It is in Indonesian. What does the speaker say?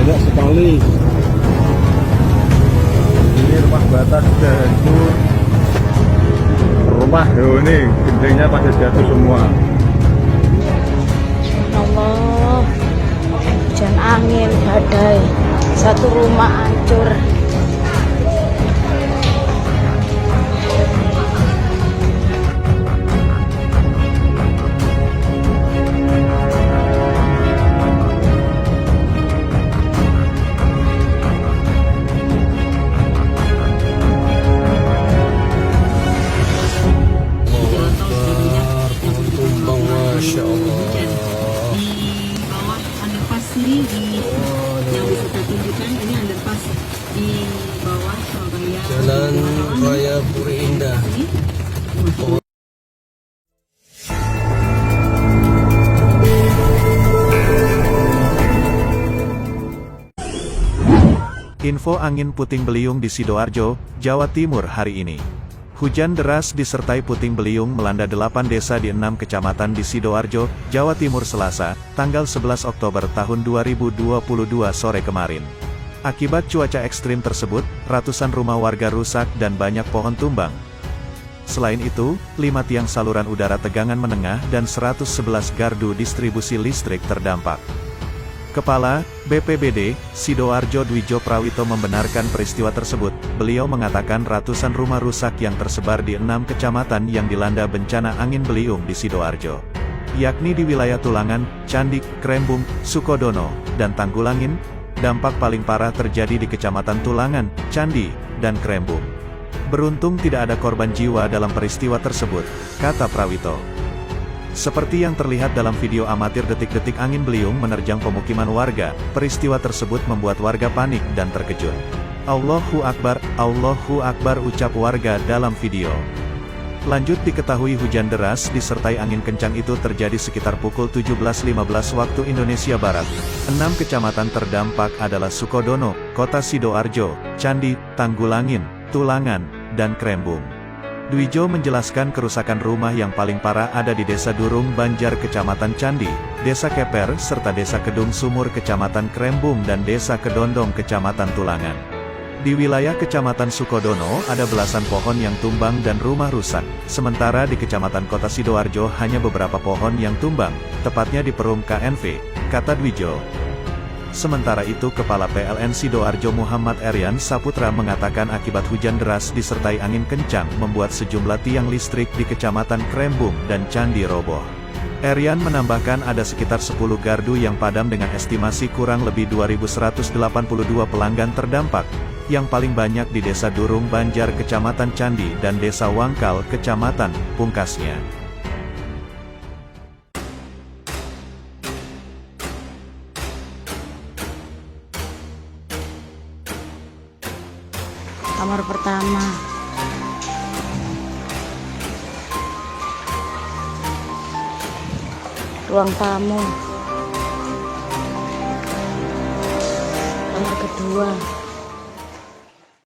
banyak sekali. Ini rumah bata sudah hancur. Rumah ini gentengnya pada jatuh semua. Allah, hujan angin badai, satu rumah hancur. Masya Allah. Di bawah underpass ini yang bisa saya tunjukkan ini underpass di bawah Surabaya. Jalan Raya Puri Indah. Info angin puting beliung di Sidoarjo, Jawa Timur hari ini. Hujan deras disertai puting beliung melanda 8 desa di 6 kecamatan di Sidoarjo, Jawa Timur Selasa, tanggal 11 Oktober tahun 2022 sore kemarin. Akibat cuaca ekstrim tersebut, ratusan rumah warga rusak dan banyak pohon tumbang. Selain itu, 5 tiang saluran udara tegangan menengah dan 111 gardu distribusi listrik terdampak. Kepala BPBD Sidoarjo Dwijo Prawito membenarkan peristiwa tersebut. Beliau mengatakan ratusan rumah rusak yang tersebar di 6 kecamatan yang dilanda bencana angin beliung di Sidoarjo, yakni di wilayah Tulangan, Candi, Krembung, Sukodono, dan Tanggulangin. Dampak paling parah terjadi di Kecamatan Tulangan, Candi, dan Krembung. Beruntung tidak ada korban jiwa dalam peristiwa tersebut, kata Prawito. Seperti yang terlihat dalam video amatir detik-detik angin beliung menerjang pemukiman warga, peristiwa tersebut membuat warga panik dan terkejut. Allahu Akbar, ucap warga dalam video. Lanjut diketahui hujan deras disertai angin kencang itu terjadi sekitar pukul 17.15 waktu Indonesia Barat. 6 kecamatan terdampak adalah Sukodono, Kota Sidoarjo, Candi, Tanggulangin, Tulangan, dan Krembung. Dwijo menjelaskan kerusakan rumah yang paling parah ada di Desa Durung Banjar Kecamatan Candi, Desa Keper serta Desa Kedung Sumur Kecamatan Krembung dan Desa Kedondong Kecamatan Tulangan. Di wilayah Kecamatan Sukodono ada belasan pohon yang tumbang dan rumah rusak, sementara di Kecamatan Kota Sidoarjo hanya beberapa pohon yang tumbang, tepatnya di Perum KNV, kata Dwijo. Sementara itu Kepala PLN Sidoarjo Muhammad Erian Saputra mengatakan akibat hujan deras disertai angin kencang membuat sejumlah tiang listrik di Kecamatan Krembung dan Candi roboh. Erian menambahkan ada sekitar 10 gardu yang padam dengan estimasi kurang lebih 2.182 pelanggan terdampak, yang paling banyak di Desa Durung Banjar Kecamatan Candi dan Desa Wangkal Kecamatan Pungkasnya. Kamar pertama. Ruang tamu. Kamar kedua.